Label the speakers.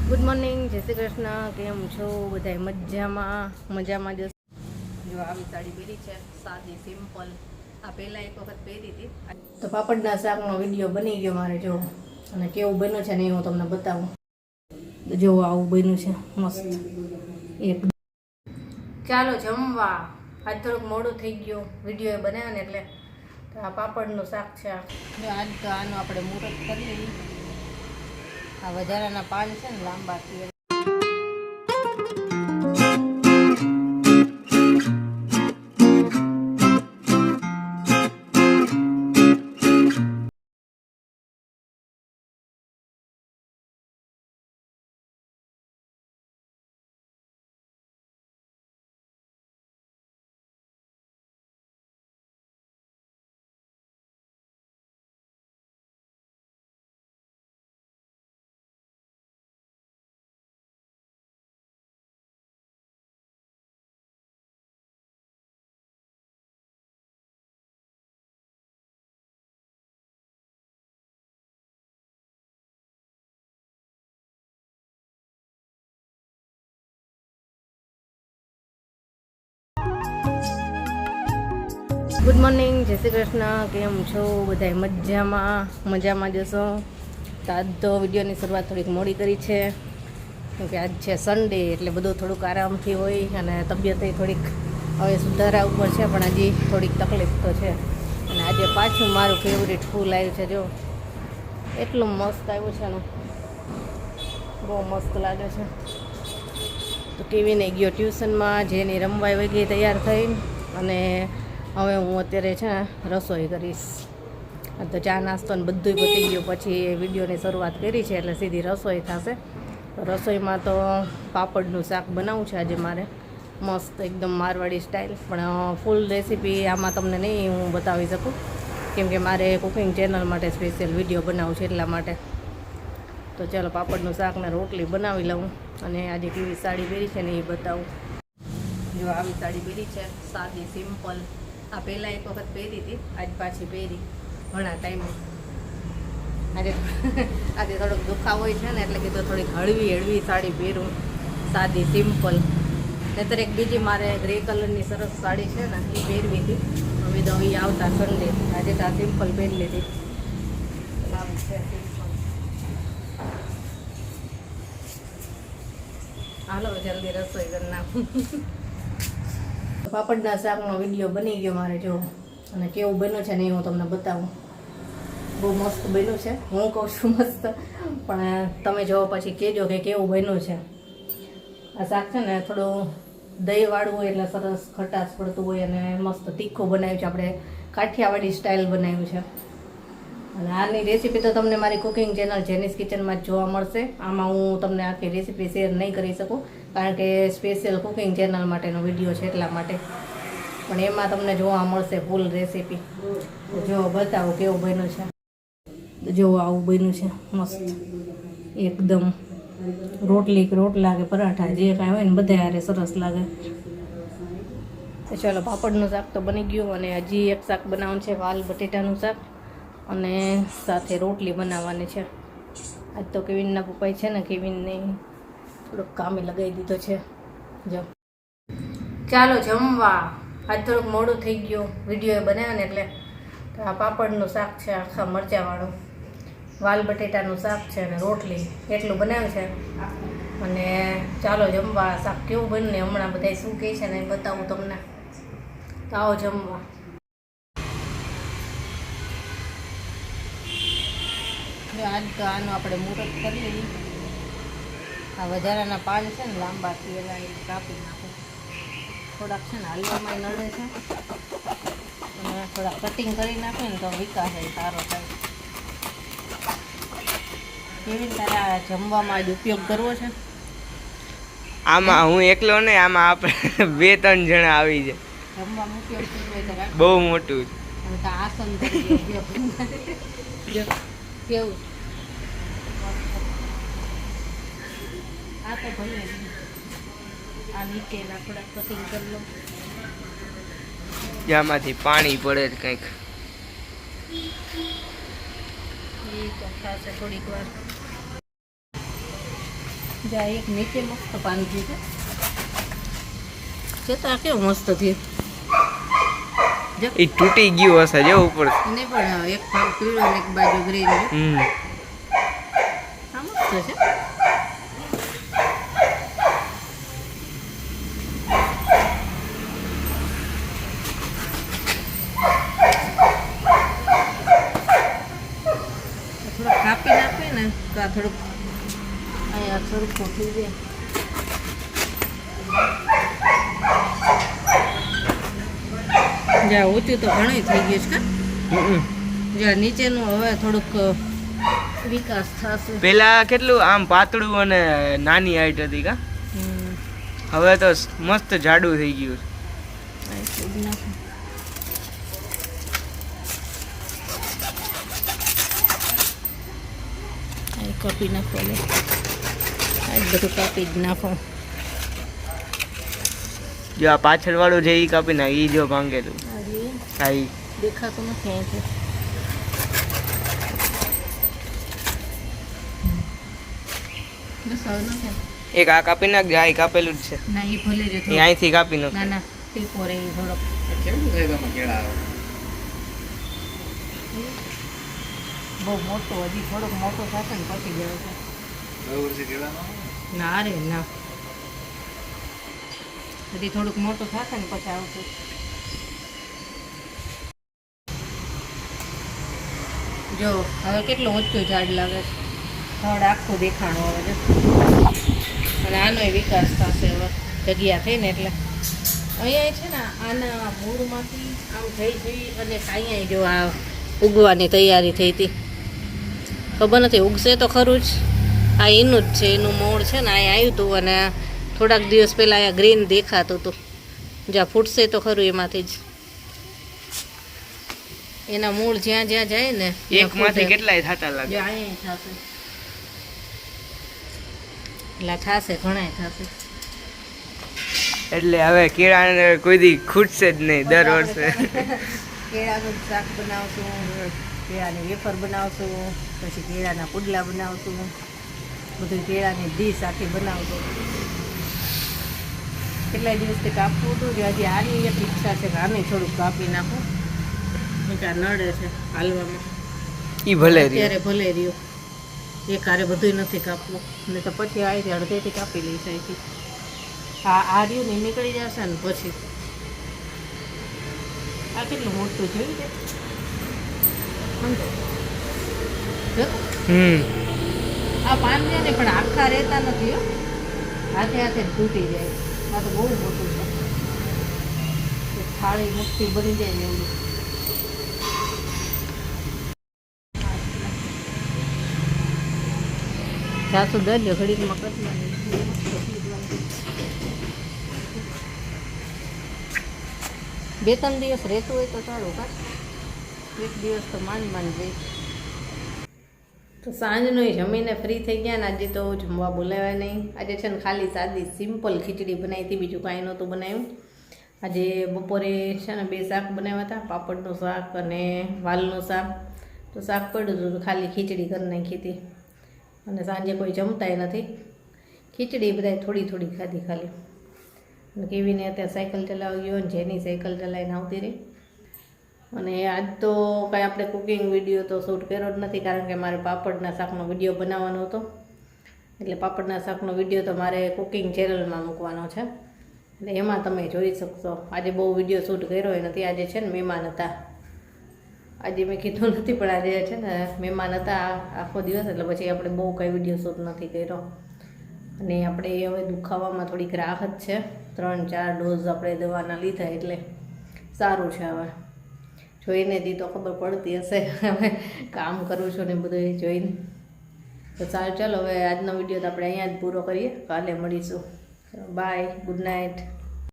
Speaker 1: Good morning, જય શ્રી કૃષ્ણ. કેમ છો બધા? મજામાં જ. જો આવી સાડી પહેરી છે, સાદી સિમ્પલ. આ પહેલાં એક વખત પહેરી હતી. તો પાપડના શાકનો વિડીયો બની ગયો મારે, જો. અને કેવું બન્યું છે ને એ હું તમને બતાવું. જો આવું બન્યું છે, મસ્ત એક. ચાલો જમવા. આજ થોડુંક મોડું થઈ ગયું વિડીયો બનાવ્યો ને એટલે. આ પાપડનું શાક છે. જો આજ તો આનું આપણે મુહૂર્ત કરી લઈએ. આ વધારાના પાન છે ને લાંબા થી. ગુડ મોર્નિંગ, જય શ્રી કૃષ્ણ. કેમ છો બધા? મજામાં જશો. તો આજ તો વિડીયોની શરૂઆત થોડીક મોડી કરી છે, કેમકે આજ છે સન્ડે, એટલે બધું થોડુંક આરામથી હોય અને તબિયત થોડીક હવે સુધારા ઉપર છે, પણ હજી થોડીક તકલીફ તો છે. અને આજે પાછું મારું ફેવરેટ ફૂલ આવ્યું છે. જો એટલું મસ્ત આવ્યું છે ને, બહુ મસ્ત લાગે છે. તો કેવીને ગયો ટ્યુશનમાં, જેની રમવાઈ વહી ગઈ તૈયાર થઈ, અને હવે હું અત્યારે છે ને રસોઈ કરીશ. તો ચા નાસ્તો ને બધું પતી ગયું, પછી વિડીયોની શરૂઆત કરી છે એટલે સીધી રસોઈ થશે. રસોઈમાં તો પાપડનું શાક બનાવવું છે આજે મારે, મસ્ત એકદમ મારવાડી સ્ટાઇલ. પણ ફૂલ રેસીપી આમાં તમને નહીં હું બતાવી શકું, કેમકે મારે કુકિંગ ચેનલ માટે સ્પેશિયલ વિડીયો બનાવવું છે એટલા માટે. તો ચાલો પાપડનું શાક ને રોટલી બનાવી લઉં, અને આજે કેવી સાડી પહેરી છે ને એ બતાવું. જો આવી સાડી પહેરી છે, સાદી સિમ્પલ. આ પહેલાં એક વખત પહેરી હતી, આજ પાછી પહેરી ઘણા ટાઈમે. આજે થોડોક દુખાવો હોય છે ને, એટલે કીધું થોડીક હળવી સાડી પહેરું, સાદી સિમ્પલ. નહીતર એક બીજી મારે ગ્રે કલરની સરસ સાડી છે ને, એ પહેરવી હતી. હવે તો એ આવતા સન્ડે, આજે તો આ સિમ્પલ પહેરી લીધી. છે સિમ્પલ. હાલો જલ્દી રસોઈ કરી નાખું. પાપડના શાકનો વિડીયો બની ગયો મારે, જો. અને કેવું બન્યું છે ને એ હું તમને બતાવું. બહુ મસ્ત બન્યું છે, હું કહું છું મસ્ત, પણ તમે જોવો પછી કહેજો કે કેવું બન્યું છે. આ શાક છે ને થોડું દહીંવાળું હોય એટલે સરસ ખટાશ પડતું હોય, અને મસ્ત તીખું બનાવ્યું છે, આપણે કાઠિયાવાડી સ્ટાઇલ બનાવ્યું છે. અને આની રેસીપી તો તમને મારી કુકિંગ ચેનલ જેનિસ કિચનમાં જ જોવા મળશે. આમાં હું તમને આખી રેસીપી શેર નહીં કરી શકું, કારણ કે સ્પેશિયલ કુકિંગ ચેનલ માટેનો વિડીયો છે એટલા માટે. પણ એમાં તમને જોવા મળશે ફૂલ રેસીપી. જો બતાવો કેવું બન્યું છે. જો આવું બન્યું છે, મસ્ત એકદમ. રોટલા કે પરાઠા જે કાંઈ હોય ને બધા હારે સરસ લાગે. ચાલો પાપડનું શાક તો બની ગયું, અને હજી એક શાક બનાવવાનું છે, વાલ બટેટાનું શાક, અને સાથે રોટલી બનાવવાની છે. આજ તો કેવિનના પપ્પાએ છે ને, કેવિનને થોડુંક કામે લગાવી દીધો છે. જો ચાલો જમવા. આજ થોડુંક મોડું થઈ ગયું વિડીયો બનાવ્યો ને એટલે. આ પાપડનું શાક છે, આખા મરચાંવાળું. વાલ બટેટાનું શાક છે અને રોટલી, એટલું બનાવ્યું છે. અને ચાલો જમવા. શાક કેવું બન્યું ને હમણાં બધા શું કહે છે ને એ બતાવું તમને. તો આવો જમવા. આજ તો આનું આપણે મુહૂર્ત કરી લઈએ. આ વધારાના પાન છે ને લાંબા થી, એલા એ કાપી નાખું. થોડાક છે ને હલવામાં નડે છે, અને થોડાક કટિંગ કરી નાખે ને તો વિકાસ સારો થાય. કેવી તારા જમવામાં જ ઉપયોગ કરવો છે?
Speaker 2: આમાં હું એકલો ને, આમાં આપણે 2-3 જણા આવી જાય.
Speaker 1: જમવામાં ઉપયોગ કરવો
Speaker 2: બહુ મોટું
Speaker 1: તો આસન તરીકે ઉપયોગ કેવું. આ તો ભલે આ નીચેના થોડાક કટિંગ કરી લો,
Speaker 2: જ્યાંમાંથી પાણી પડે કંઈક.
Speaker 1: એ તો થશે થોડીક વાર. જ્યાં એક નીચે મસ્ત પાન થયું છે તો આ કેવું મસ્ત થયું
Speaker 2: એ તૂટી ગયું હશે જો ઉપર.
Speaker 1: એને પણ એક ભાગ પીળો ને એક બાજુ ગ્રીન આ મસ્ત છે. થોડુંક કાપી નાખે ને તો આ થોડુંક અહીંયા થોડુંક ખોટી જાય. જ્યાં ઊંચું તો ઘણું થઈ ગયું છે કે જ્યાં નીચેનું હવે થોડુંક વિકાસ થશે.
Speaker 2: પેલા કેટલું આમ પાતળું અને નાની હાઈટ હતી કા, હવે તો મસ્ત જાડું થઈ ગયું.
Speaker 1: કાપી નાખો આ બધું કાપી જ નાખો.
Speaker 2: જો આ પાછળ વાળું છે એ કાપી નાખ, ઈ જો ભાંગેલું. હા ઈ
Speaker 1: દેખાતું નથી અહીંથી. બસ હવે નથી.
Speaker 2: એક આ કાપી નાખ, આ કાપેલું જ છે.
Speaker 1: ના એ ભલે
Speaker 2: એ અહીંથી કાપી નાખ.
Speaker 1: ના ના ટીપો રે થોડોક. બહુ મોટો હજી થોડોક મોટો થશે ને પછી ગયો છે. ના રે ના હજી થોડુંક મોટું થશે ને પછી આવશે. જો હવે કેટલું ઊંચું ઝાડ લાગે છે, થડ આખું દેખાણું હવે જો. અને આનોય વિકાસ થશે હવે જગ્યા થઈ ને એટલે. અહીંયા છે ને આના મૂળમાંથી આમ થઈ અને અહીંયા જો આ ઉગવાની તૈયારી થઈ હતી. ખબર નથી ઉગશે તો ખરું જ. આ એનું જ છે, એનું મૂળ છે ને અહીંયા આવ્યું હતું અને થોડાક દિવસ પહેલાં અહીંયા ગ્રીન દેખાતું હતું. જ્યાં ફૂટશે તો ખરું એમાંથી જ. એના મૂળ જ્યાં જ્યાં જાય ને
Speaker 2: એકમાંથી કેટલાય થતા લાગે.
Speaker 1: જો અહીંયા થશે એટલે થશે ઘણાય થશે.
Speaker 2: એટલે હવે કેળાને કોઈ દી ખૂટશે જ નહીં દર વર્ષે.
Speaker 1: કેળાનું શાક બનાવશું, કેળાની વેફર બનાવશું, પછી કેળાના પુડલા બનાવશું, બધું કેળાની ડીશ આખી બનાવશું. કેટલાય દિવસથી કાપવું હતું કે હજી આની એક ઈચ્છા છે કે આને થોડુંક કાપી નાખું. આ નડે છે હાલવામાં.
Speaker 2: ઈ ભલે
Speaker 1: અત્યારે ભલે રહ્યું, એક હારે બધું નથી કાપવું ને તો પછી આવી અડધેથી કાપી લઈશ અહીંથી. આ રહ્યું ને નીકળી જશે ને પછી. આ કેટલું મોટું જોયું છે. આ પાન છે ને પણ આખા રહેતા નથી હો, હાથે હાથે તૂટી જાય. આ તો બહુ મોટું છે, થાળી મુઠ્ઠી બની જાય ને એવું. સાસુ દર્યો ઘડીકમાં કટવાની. બે ત્રણ દિવસ રહેતું હોય તો સારું કા, એક દિવસ તો માંડ રહી. તો સાંજનું જમીને ફ્રી થઈ ગયા ને આજે તો જમવા બોલાવ્યા નહીં. આજે છે ને ખાલી સાદી સિમ્પલ ખીચડી બનાવી હતી, બીજું કાંઈ નહોતું બનાવ્યું. આજે બપોરે છે ને 2 શાક બનાવ્યા હતા, પાપડનું શાક અને વાલનું શાક. તો શાક પડ્યું હતું, ખાલી ખીચડી કરી નાખી હતી. અને સાંજે કોઈ જમતાય નથી, ખીચડી બધાય થોડી થોડી ખાધી ખાલી. અને કેવીને અત્યારે સાયકલ ચલાવી ગયો ને જેની સાયકલ ચલાવીને આવતી રહી. અને આજ તો કાંઈ આપણે કુકિંગ વિડીયો તો શૂટ કર્યો જ નથી, કારણ કે મારે પાપડના શાકનો વિડીયો બનાવવાનો હતો. એટલે પાપડના શાકનો વિડીયો તો મારે કુકિંગ ચેનલમાં મૂકવાનો છે, એટલે એમાં તમે જોઈ શકશો. આજે બહુ વિડીયો શૂટ કર્યો નથી. આજે છે ને મહેમાન હતા, આજે મેં કીધું નથી પણ આજે છે ને મહેમાન હતા આખો દિવસ, એટલે પછી આપણે બહુ કંઈ વિડીયો શૂટ નથી કર્યો. અને આપણે હવે દુખાવામાં થોડીક રાહત છે, 3-4 ડોઝ આપણે દવાના લીધા એટલે સારું છે. હવે જોઈને દી તો ખબર પડતી હશે, હવે કામ કરું છું ને બધું જોઈને. તો સારું ચાલો હવે આજનો વિડીયો તો આપણે અહીંયા જ પૂરો કરીએ, કાલે મળીશું. Bye, good night.